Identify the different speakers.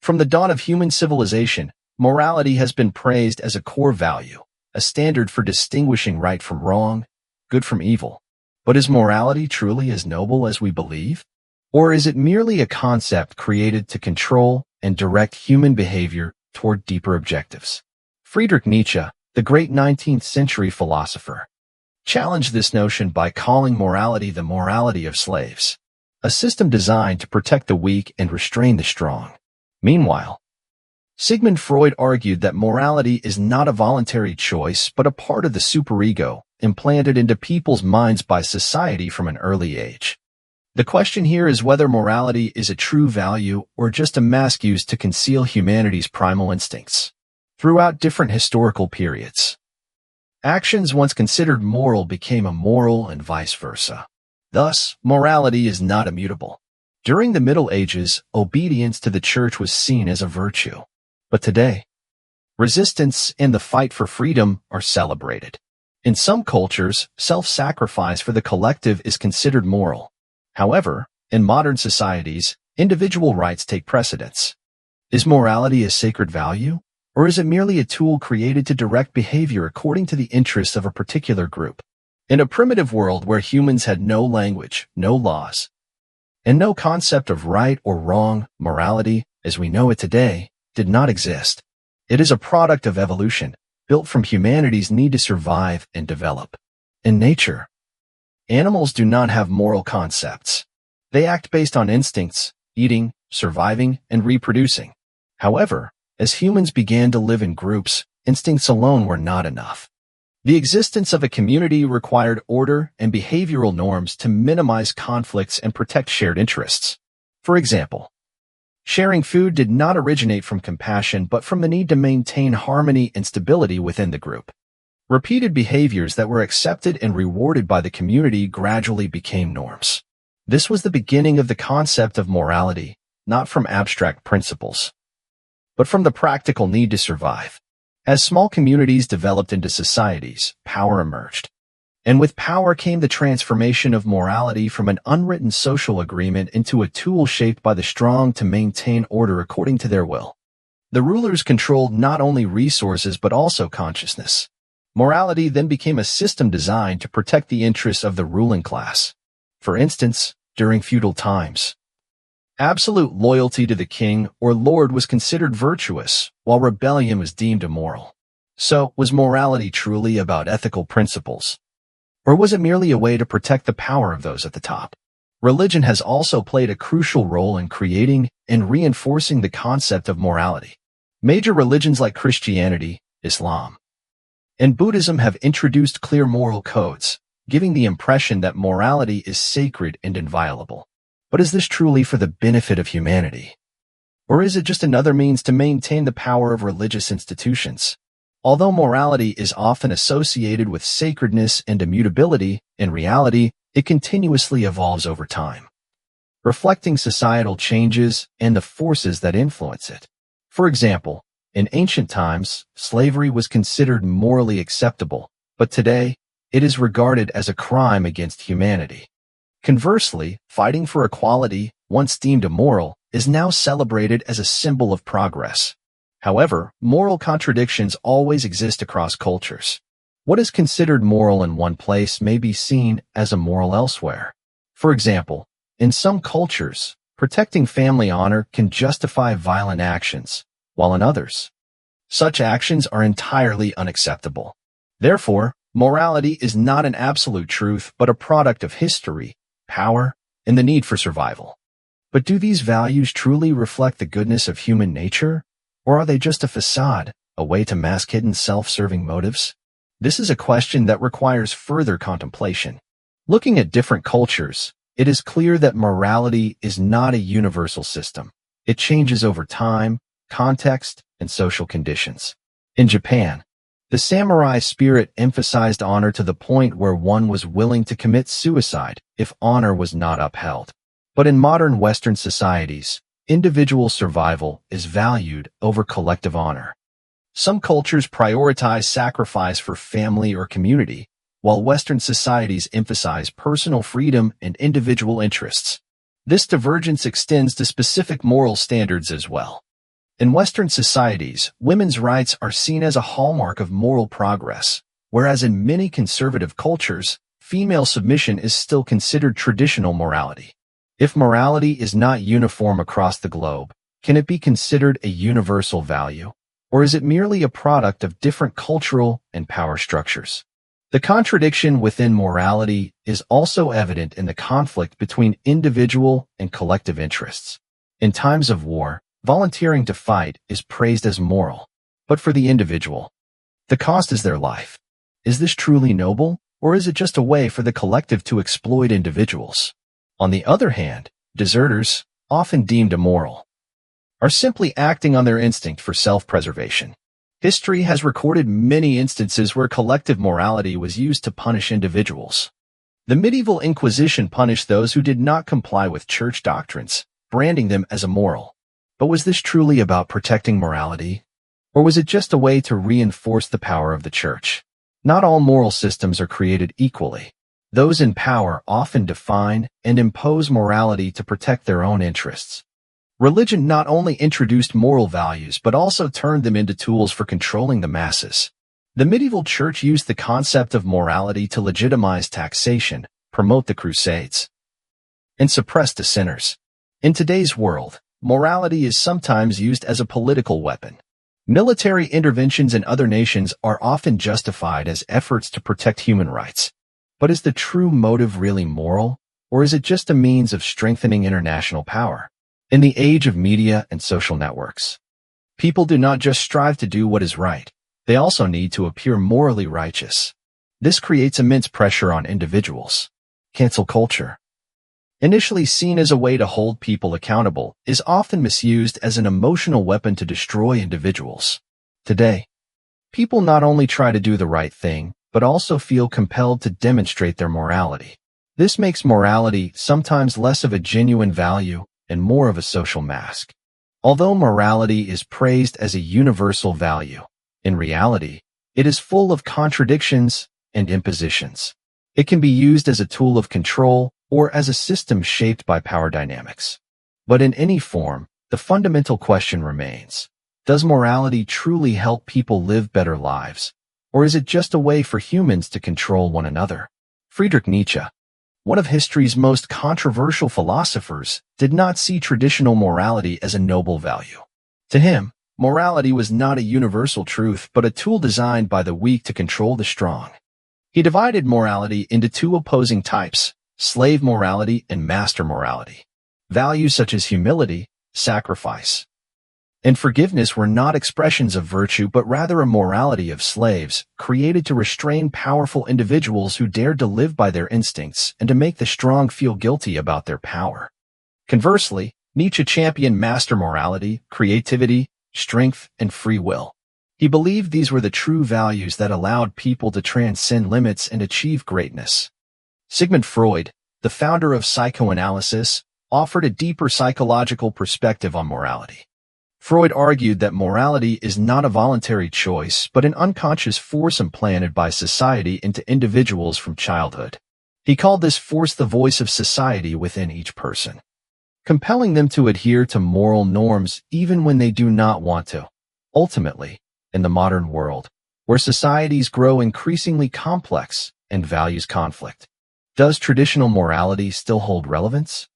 Speaker 1: From the dawn of human civilization, morality has been praised as a core value, a standard for distinguishing right from wrong, good from evil. But is morality truly as noble as we believe? Or is it merely a concept created to control and direct human behavior toward deeper objectives? Friedrich Nietzsche, the great 19th century philosopher, challenged this notion by calling morality the morality of slaves, a system designed to protect the weak and restrain the strong. Meanwhile, Sigmund Freud argued that morality is not a voluntary choice but a part of the superego implanted into people's minds by society from an early age. The question here is whether morality is a true value or just a mask used to conceal humanity's primal instincts. Throughout different historical periods, actions once considered moral became immoral and vice versa. Thus, morality is not immutable. During the Middle Ages, obedience to the church was seen as a virtue. But today, resistance and the fight for freedom are celebrated. In some cultures, self-sacrifice for the collective is considered moral. However, in modern societies, individual rights take precedence. Is morality a sacred value, or is it merely a tool created to direct behavior according to the interests of a particular group? In a primitive world where humans had no language, no laws, and no concept of right or wrong, morality, as we know it today, did not exist. It is a product of evolution, built from humanity's need to survive and develop. In nature, animals do not have moral concepts. They act based on instincts, eating, surviving, and reproducing. However, as humans began to live in groups, instincts alone were not enough. The existence of a community required order and behavioral norms to minimize conflicts and protect shared interests. For example, sharing food did not originate from compassion but from the need to maintain harmony and stability within the group. Repeated behaviors that were accepted and rewarded by the community gradually became norms. This was the beginning of the concept of morality, not from abstract principles, but from the practical need to survive. As small communities developed into societies, power emerged. And with power came the transformation of morality from an unwritten social agreement into a tool shaped by the strong to maintain order according to their will. The rulers controlled not only resources but also consciousness. Morality then became a system designed to protect the interests of the ruling class. For instance, during feudal times, absolute loyalty to the king or lord was considered virtuous, while rebellion was deemed immoral. So, was morality truly about ethical principles? Or was it merely a way to protect the power of those at the top? Religion has also played a crucial role in creating and reinforcing the concept of morality. Major religions like Christianity, Islam, and Buddhism have introduced clear moral codes, giving the impression that morality is sacred and inviolable. But is this truly for the benefit of humanity? Or is it just another means to maintain the power of religious institutions? Although morality is often associated with sacredness and immutability, in reality, it continuously evolves over time, reflecting societal changes and the forces that influence it. For example, in ancient times, slavery was considered morally acceptable, but today, it is regarded as a crime against humanity. Conversely, fighting for equality, once deemed immoral, is now celebrated as a symbol of progress. However, moral contradictions always exist across cultures. What is considered moral in one place may be seen as immoral elsewhere. For example, in some cultures, protecting family honor can justify violent actions, while in others, such actions are entirely unacceptable. Therefore, morality is not an absolute truth but a product of history, power, and the need for survival. But do these values truly reflect the goodness of human nature, or are they just a facade, a way to mask hidden self-serving motives? This is a question that requires further contemplation. Looking at different cultures, it is clear that morality is not a universal system. It changes over time, context, and social conditions. In Japan, the samurai spirit emphasized honor to the point where one was willing to commit suicide if honor was not upheld. But in modern Western societies, individual survival is valued over collective honor. Some cultures prioritize sacrifice for family or community, while Western societies emphasize personal freedom and individual interests. This divergence extends to specific moral standards as well. In Western societies, women's rights are seen as a hallmark of moral progress, whereas in many conservative cultures, female submission is still considered traditional morality. If morality is not uniform across the globe, can it be considered a universal value? Or is it merely a product of different cultural and power structures? The contradiction within morality is also evident in the conflict between individual and collective interests. In times of war, volunteering to fight is praised as moral, but for the individual, the cost is their life. Is this truly noble, or is it just a way for the collective to exploit individuals? On the other hand, deserters, often deemed immoral, are simply acting on their instinct for self-preservation. History has recorded many instances where collective morality was used to punish individuals. The medieval Inquisition punished those who did not comply with church doctrines, branding them as immoral. But was this truly about protecting morality? Or was it just a way to reinforce the power of the church? Not all moral systems are created equally. Those in power often define and impose morality to protect their own interests. Religion not only introduced moral values but also turned them into tools for controlling the masses. The medieval church used the concept of morality to legitimize taxation, promote the Crusades, and suppress dissenters. In today's world, morality is sometimes used as a political weapon. Military interventions in other nations are often justified as efforts to protect human rights. But is the true motive really moral, or is it just a means of strengthening international power? In the age of media and social networks, people do not just strive to do what is right, they also need to appear morally righteous. This creates immense pressure on individuals. Cancel culture, initially seen as a way to hold people accountable, is often misused as an emotional weapon to destroy individuals. Today, people not only try to do the right thing, but also feel compelled to demonstrate their morality. This makes morality sometimes less of a genuine value and more of a social mask. Although morality is praised as a universal value, in reality, it is full of contradictions and impositions. It can be used as a tool of control or as a system shaped by power dynamics. But in any form, the fundamental question remains: does morality truly help people live better lives, or is it just a way for humans to control one another? Friedrich Nietzsche, one of history's most controversial philosophers, did not see traditional morality as a noble value. To him, morality was not a universal truth but a tool designed by the weak to control the strong. He divided morality into two opposing types: slave morality and master morality. Values such as humility, sacrifice, and forgiveness were not expressions of virtue but rather a morality of slaves, created to restrain powerful individuals who dared to live by their instincts and to make the strong feel guilty about their power. Conversely, Nietzsche championed master morality, creativity, strength, and free will. He believed these were the true values that allowed people to transcend limits and achieve greatness. Sigmund Freud, the founder of psychoanalysis, offered a deeper psychological perspective on morality. Freud argued that morality is not a voluntary choice but an unconscious force implanted by society into individuals from childhood. He called this force the voice of society within each person, compelling them to adhere to moral norms even when they do not want to. Ultimately, in the modern world, where societies grow increasingly complex and values conflict, does traditional morality still hold relevance?